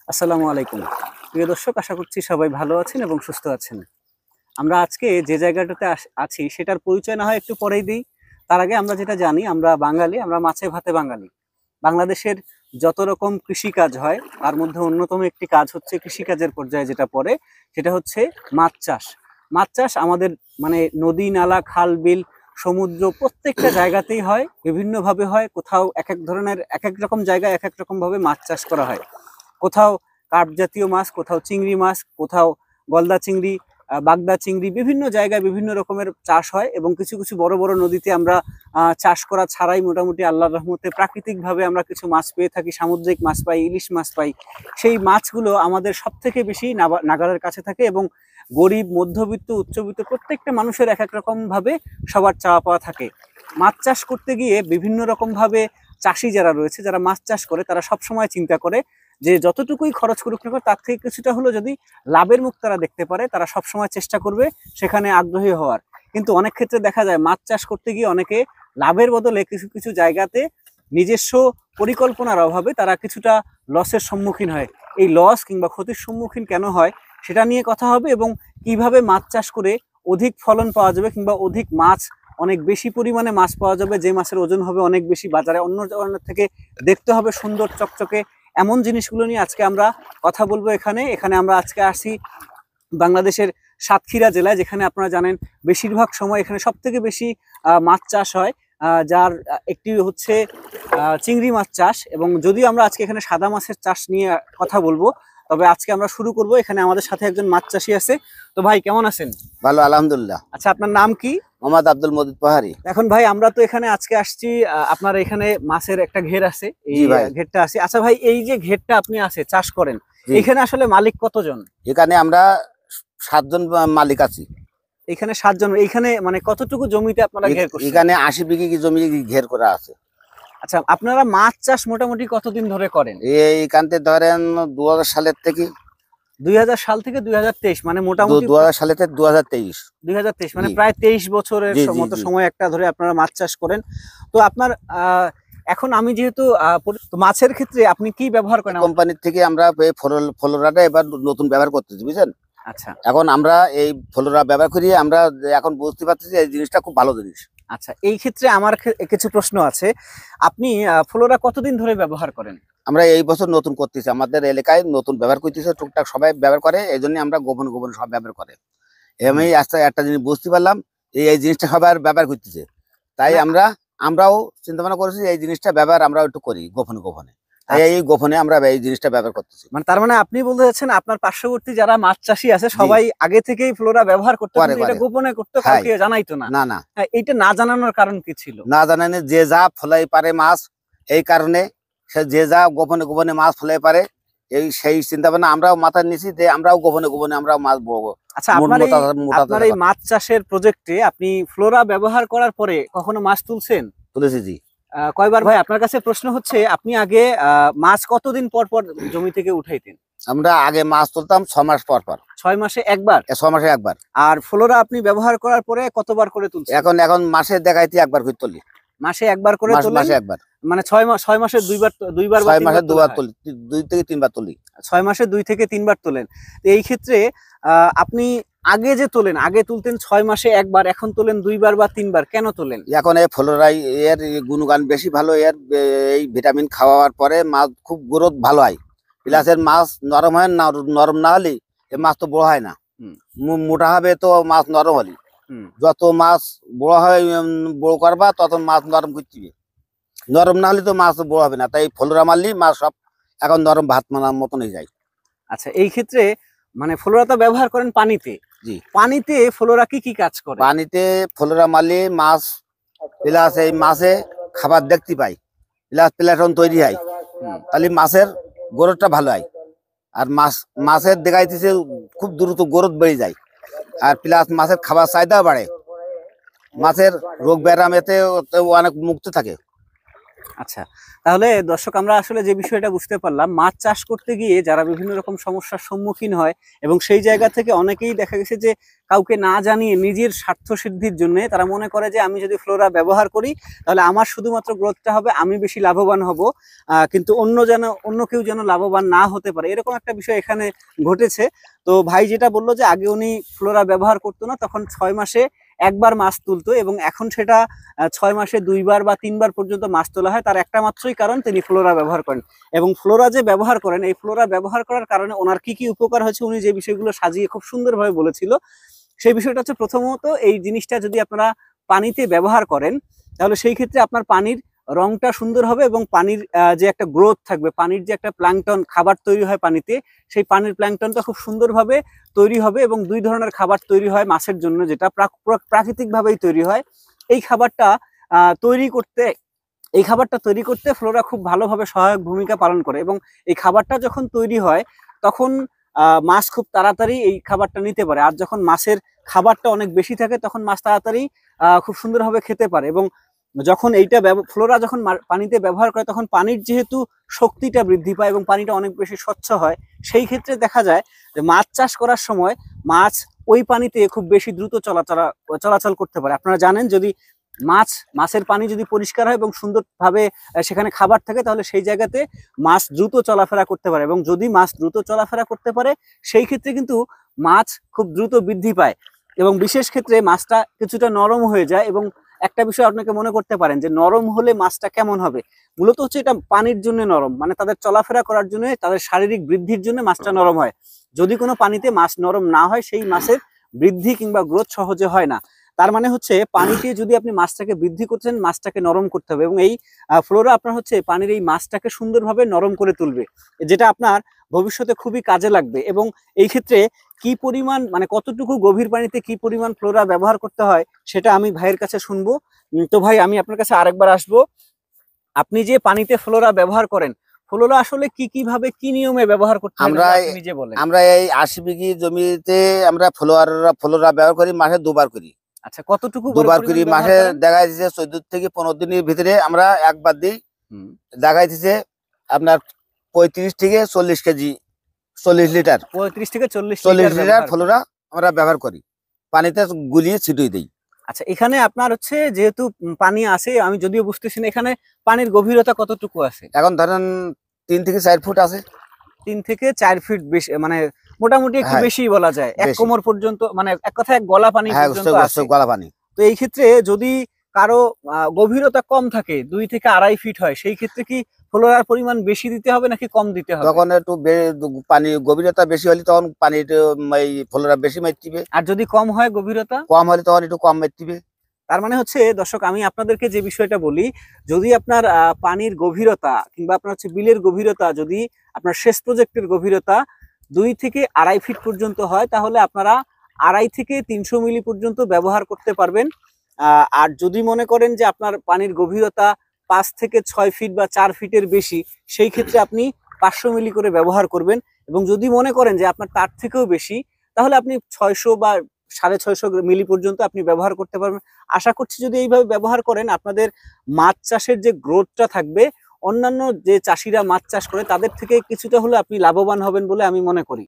আসসালামু আলাইকুম। প্রিয় দর্শক, আশা করছি সবাই ভালো আছেন এবং সুস্থ আছেন। আমরা আজকে যে জায়গাটাতে আছি সেটার পরিচয় না হয় একটু পরেই দিই। তার আগে আমরা যেটা জানি, আমরা বাঙালি, আমরা মাছে ভাতে বাঙালি। বাংলাদেশের যত রকম কৃষিকাজ হয় তার মধ্যে অন্যতম একটি কাজ হচ্ছে, কৃষিকাজের পর্যায়ে যেটা পড়ে সেটা হচ্ছে মাছ চাষ। মাছ চাষ আমাদের মানে নদী, নালা, খাল, বিল, সমুদ্র প্রত্যেকটা জায়গাতেই হয়, বিভিন্নভাবে হয়। কোথাও এক এক ধরনের এক এক রকম জায়গায় এক এক রকম ভাবে মাছ চাষ করা হয়। কোথাও কার্প জাতীয় মাছ, কোথাও চিংড়ি মাছ, কোথাও গলদা চিংড়ি, বাগদা চিংড়ি, বিভিন্ন জায়গায় বিভিন্ন রকমের চাষ হয়। এবং কিছু কিছু বড় বড় নদীতে আমরা চাষ করা ছাড়াই মোটামুটি আল্লাহর রহমতে প্রাকৃতিকভাবে আমরা কিছু মাছ পেয়ে থাকি, সামুদ্রিক মাছ পাই, ইলিশ মাছ পাই। সেই মাছগুলো আমাদের সব থেকে বেশি নাগালের কাছে থাকে এবং গরিব, মধ্যবিত্ত, উচ্চবিত্ত প্রত্যেকটা মানুষের এক এক রকম ভাবে সবার চাওয়া পাওয়া থাকে। মাছ চাষ করতে গিয়ে বিভিন্ন রকম ভাবে চাষি যারা রয়েছে, যারা মাছ চাষ করে, তারা সবসময় চিন্তা করে যে যতটুকুই খরচ করুক না কেন তার থেকে কিছুটা হলো যদি লাভের মুখ তারা দেখতে পারে, তারা সবসময় চেষ্টা করবে সেখানে আগ্রহী হওয়ার। কিন্তু অনেক ক্ষেত্রে দেখা যায় মাছ চাষ করতে গিয়ে অনেকে লাভের বদলে কিছু কিছু জায়গাতে নিজস্ব পরিকল্পনার অভাবে তারা কিছুটা লসের সম্মুখীন হয়। এই লস কিংবা ক্ষতির সম্মুখীন কেন হয় সেটা নিয়ে কথা হবে, এবং কিভাবে মাছ চাষ করে অধিক ফলন পাওয়া যাবে কিংবা অধিক মাছ, অনেক বেশি পরিমাণে মাছ পাওয়া যাবে, যে মাছের ওজন হবে অনেক বেশি, বাজারে অন্য ধরনের থেকে দেখতে হবে সুন্দর চকচকে, এমন জিনিসগুলো নিয়ে আজকে আমরা কথা বলবো। এখানে এখানে আমরা আজকে আসি বাংলাদেশের সাতক্ষীরা জেলায়, যেখানে আপনারা জানেন বেশিরভাগ সময় এখানে সব থেকে বেশি মাছ চাষ হয়, যার একটি হচ্ছে চিংড়ি মাছ চাষ। এবং যদিও আমরা আজকে এখানে সাদা মাছের চাষ নিয়ে কথা বলবো, তবে আজকে আমরা শুরু করব। এখানে আমাদের সাথে একজন মাছ চাষি আছে। তো ভাই, কেমন আছেন? ভালো, আলহামদুলিল্লাহ। আচ্ছা, আপনার নাম কি? মোহাম্মদ আব্দুল মজিদ পাহাড়ি। এখন ভাই, আমরা তো এখানে আজকে আসছি, আপনার এখানে মাছের একটা ঘের আছে, এই জি ভাই। ঘেরটা আছে। আচ্ছা ভাই, এই যে ঘেরটা আপনি আছে চাষ করেন, জি। এখানে আসলে মালিক কতজন? এখানে আমরা 7 জন মালিক আছি। এখানে 7 জন। এইখানে মানে কতটুকু জমিতে আপনারা ঘের করছেন? এখানে 80 বিঘি জমি ঘের করা আছে। আচ্ছা, আপনারা মাছ চাষ মোটামুটি কতদিন ধরে করেন? এইখানতে ধরেন 2000 সালের থেকে 2000 সাল থেকে 2023, মানে মোটামুটি 2000 সালে থেকে 2023। 2023 মানে জি। প্রায় 23 বছরের জি জি মতো জি। সময় একটা ধরে আপনারা মাছ চাষ করেন। তো আপনার এখন আমি যেহেতু তো মাছের ক্ষেত্রে আপনি কি ব্যবহার করেন? কোম্পানির থেকে আমরা এই ফ্লোরাটা এবার নতুন ব্যবহার করতেছি, বুঝছেন। আচ্ছা এখন আমরা এই ফ্লোরা ব্যবহার করি, আমরা এখন বুঝতে পারছি যে এই জিনিসটা খুব ভালো জিনিস। আচ্ছা, এই ক্ষেত্রে আমার কিছু প্রশ্ন আছে। আপনি ফ্লোরা কতদিন ধরে ব্যবহার করেন? আমরা এই বছর নতুন করতেছি, আমাদের এলাকায় নতুন ব্যবহার করতেছে, টুকটাক সবাই ব্যবহার করে, এই জন্য আমরা গোপন গোপন সব ব্যবহার করে। আমি আস্তে একটা জিনিস বুঝতে পারলাম, এই জিনিসটা সবার ব্যবহার করতেছে, তাই আমরাও চিন্তা ভাবনা করেছি এই জিনিসটা ব্যবহার আমরা একটু করি গোপনে গোপনে। তাই এই গোপনে আমরা এই জিনিসটা ব্যবহার করতেছি। মানে তার মানে আপনি বলতে চাচ্ছেন আপনার পার্শ্ববর্তী যারা মাছ চাষী আছে সবাই আগে থেকেই ফ্লোরা ব্যবহার করতে, এটা গোপনে করতে, কাউকে জানাইতো না? না না, এটা না জানানোর কারণ কি ছিল? না জানানে যে যা ফলাই পারে মাছ, এই কারণে সে যে যা গোপনে গোপনে মাছ ফলাই পারে, সেই চিন্তা ভাবনা আমরাও মাথায় নিছি যে আমরাও গোপনে গোপনে আমরাও মাছ বলবো। আচ্ছা, আপনার এই মাছ চাষের প্রজেক্টে আপনি ফ্লোরা ব্যবহার করার পরে কখনো মাছ তুলছেন? তুলেছি জি। কয়বার? ভাই, আপনার কাছে প্রশ্ন হচ্ছে, আপনি আগে মাছ কতদিন পর পর জমি থেকে উঠাইতেন? আমরা আগে মাছ তুলতাম 6 মাস পর পর। 6 মাসে একবার? 6 মাসে একবার। আর ফ্লোরা আপনি ব্যবহার করার পরে কতবার করে তুলছেন? এখন মাসে দেখাইতে একবার করে তুলি। মাসে একবার করে তোলেন? মাসে একবার। মানে 6 মাসে দুইবার? 6 মাসে দুবার তুলি, 2 থেকে 3 বার তুলি। 6 মাসে 2 থেকে 3 বার তোলেন। তো এই ক্ষেত্রে আপনি আগে যে তোলেন, আগে তুলতেন 6 মাসে একবার, এখন তোলেন 2 বার বা 3 বার, কেন তোলেন? এখন এই ফ্লোরাই এর গুণগান বেশি ভালো, এর এই ভিটামিন খাওয়ার পরে মাছ খুব গ্রোথ ভালো হয়। প্লাসের মাছ নরম হয় না, নরম না হলে এই মাছ তো বড় হয় না। মোটা হবে তো মাছ নরম হলে, যত মাছ বড় হয় বড় করবা তত মাছ নরম করতে হবে, নরম না হলে তো মাছ বড় হবে না। তাই ফ্লোরা মারলি মাছ সব এখন নরম ভাত মানার মতন হয়ে যায়। আচ্ছা, এই ক্ষেত্রে মানে ফ্লোরা তো ব্যবহার করেন পানিতে। জি। পানিতে ফ্লোরা কি কি কাজ করে? পানিতে ফ্লোরা মারলে মাছ প্লাস এই মাছে খাবার দেখতে পাই, প্লাস প্লাটন তৈরি হয়, তাহলে মাছের গ্রোথটা ভালো হয়। আর মাছের দেখাইতেছে খুব দ্রুত গ্রোথ বেড়ে যায়, আর প্লাস মাছের খাবার চাহিদা বাড়ে, মাছের রোগ ব্যারাম এতে অনেক মুক্ত থাকে। আচ্ছা, তাহলে দর্শক আমরা আসলে যে বিষয়টা বুঝতে পারলাম, মাছ চাষ করতে গিয়ে যারা বিভিন্ন রকম সমস্যার সম্মুখীন হয় এবং সেই জায়গা থেকে অনেকেই দেখা গেছে যে কাউকে না জানিয়ে নিজের স্বার্থ সিদ্ধির জন্য তারা মনে করে যে আমি যদি ফ্লোরা ব্যবহার করি তাহলে আমার শুধুমাত্র গ্রোথটা হবে, আমি বেশি লাভবান হব, কিন্তু অন্য কেউ যেন লাভবান না হতে পারে, এরকম একটা বিষয় এখানে ঘটেছে। তো ভাই যেটা বললো যে আগে উনি ফ্লোরা ব্যবহার করতো না, তখন 6 মাসে একবার মাছ তুলতো এবং এখন সেটা 6 মাসে 2বার বা 3বার পর্যন্ত মাছ তোলা হয়। তার একটা মাত্রই কারণ তিনি ফ্লোরা ব্যবহার করেন। এবং ফ্লোরা যে ব্যবহার করেন, এই ফ্লোরা ব্যবহার করার কারণে ওনার কি কি উপকার হয়েছে উনি যে বিষয়গুলো সাজিয়ে খুব সুন্দরভাবে বলেছিল, সেই বিষয়টা হচ্ছে প্রথমত এই জিনিসটা যদি আপনারা পানিতে ব্যবহার করেন তাহলে সেই ক্ষেত্রে আপনার পানির রংটা সুন্দর হবে এবং পানির যে একটা গ্রোথ থাকবে, পানির যে একটা প্ল্যাঙ্কটন খাবার তৈরি হয় পানিতে, সেই পানির প্ল্যাঙ্কটনটা খুব সুন্দরভাবে তৈরি হবে। এবং 2 ধরনের খাবার তৈরি হয় মাছের জন্য, যেটা প্রাকৃতিকভাবেই তৈরি হয়। এই খাবারটা তৈরি করতে ফ্লোরা খুব ভালোভাবে সহায়ক ভূমিকা পালন করে। এবং এই খাবারটা যখন তৈরি হয় তখন মাছ খুব তাড়াতাড়ি এই খাবারটা নিতে পারে। আর যখন মাছের খাবারটা অনেক বেশি থাকে তখন মাছ তাড়াতাড়ি খুব সুন্দরভাবে খেতে পারে। এবং যখন ফ্লোরা যখন পানিতে ব্যবহার করে তখন পানির যেহেতু শক্তিটা বৃদ্ধি পায় এবং পানিটা অনেক বেশি স্বচ্ছ হয়, সেই ক্ষেত্রে দেখা যায় যে মাছ চাষ করার সময় মাছ ওই পানিতে খুব বেশি দ্রুত চলাচল করতে পারে। আপনারা জানেন, যদি মাছের পানি যদি পরিষ্কার হয় এবং সুন্দরভাবে সেখানে খাবার থাকে তাহলে সেই জায়গাতে মাছ দ্রুত চলাফেরা করতে পারে। এবং যদি মাছ দ্রুত চলাফেরা করতে পারে সেই ক্ষেত্রে কিন্তু মাছ খুব দ্রুত বৃদ্ধি পায় এবং বিশেষ ক্ষেত্রে মাছটা কিছুটা নরম হয়ে যায়। এবং একটা বিষয় আপনাকে মনে করতে পারেন যে নরম হলে মাছটা কেমন হবে, মূলত হচ্ছে এটা পানির জন্য নরম, মানে তাদের চলাফেরা করার জন্য, তাদের শারীরিক বৃদ্ধির জন্য মাছটা নরম হয়। যদি কোনো পানিতে মাছ নরম না হয় সেই মাছের বৃদ্ধি কিংবা গ্রোথ সহজে হয় না। তার মানে হচ্ছে পানিতে যদি আপনি মাছটাকে বৃদ্ধি করছেন, মাছটাকে নরম করতে হবে এবং এই ফ্লোরা আপনার হচ্ছে পানির এই মাছটাকে সুন্দরভাবে নরম করে তুলবে, যেটা আপনার ভবিষ্যতে খুবই কাজে লাগবে। এবং এই ক্ষেত্রে কি পরিমাণ, মানে কতটুকু গভীর পানিতে কি পরিমাণ ফ্লোরা ব্যবহার করতে হয় সেটা আমি ভাইয়ের কাছে শুনবো। তো ভাই আমি আপনার কাছে আরেকবার আসবো, আপনি যে পানিতে ফ্লোরা ব্যবহার করেন, ফ্লোরা আসলে কিভাবে কি নিয়মে ব্যবহার করতে হয় আমরা আপনি নিজে বলেন। আমরা এই 80 বিঘি জমিতে আমরা ফ্লোরা ব্যবহার করি, মাসে 2বার করি। আচ্ছা, কতটুকু 2বার করি, পরিমাণ ব্যবহার মাসে করেন? দেখা যাচ্ছে 14 থেকে 15 দিনের ভিতরে আমরা একবার দিই। হুম। দেখা যাচ্ছে আপনার 35 থেকে 40 কেজি, 40 লিটার, 35 থেকে 40 40 লিটার লিটার ব্যবহার করেন। ফ্লোরা আমরা ব্যবহার করি, পানিতে গুলিয়ে ছিটিয়ে দিই। আচ্ছা, এখানে আপনার হচ্ছে যেহেতু পানি আছে, আমি যদিও বুঝতেছি না এখানে পানির গভীরতা কতটুকু আছে। এখন ধরেন 3 থেকে 4 ফুট আছে। 3 থেকে 4 ফিট বেশি, মানে মোটামুটি একটু হ্যাঁ, বেশি বলা যায়, এক বেশি। কোমর পর্যন্ত, মানে এক কথায় এক গলা পানি হ্যাঁ, পর্যন্ত আছে। গলা পানি। তো এই ক্ষেত্রে যদি কারো গভীরতা কম থাকে, 2 থেকে 2.5 ফিট হয়, সেই ক্ষেত্রে কি ফ্লোরার পরিমাণ বেশি দিতে হবে নাকি কম দিতে হবে? তখন একটু পানি গভীরতা বেশি হলে তখন পানি এই ফ্লোরা বেশি মারতিবে। আর যদি কম হয় গভীরতা? কম হলে তখন একটু কম মারতিবে। তার মানে হচ্ছে দর্শক, আমি আপনাদেরকে যে বিষয়টা বলি, যদি আপনার পানির গভীরতা কিংবা আপনার হচ্ছে বিলের গভীরতা, যদি আপনার শেষ প্রজেক্টের গভীরতা 2 থেকে 2.5 ফিট পর্যন্ত হয় তাহলে আপনারা 2.5 থেকে 300 মিলি পর্যন্ত ব্যবহার করতে পারবেন। আর যদি মনে করেন যে আপনার পানির গভীরতা 5 থেকে 6 ফিট বা 4 ফিটের বেশি, সেই ক্ষেত্রে আপনি 500 মিলি করে ব্যবহার করবেন। এবং যদি মনে করেন যে আপনার তার থেকেও বেশি, তাহলে আপনি 600 বা 650 মিলি পর্যন্ত আপনি ব্যবহার করতে পারবেন। আশা করছি যদি এইভাবে ব্যবহার করেন আপনাদের মাছ চাষের যে গ্রোথটা থাকবে, অন্যান্য যে চাষিরা মাছ চাষ করে তাদের থেকে কিছুটা হলে আপনি লাভবান হবেন বলে আমি মনে করি।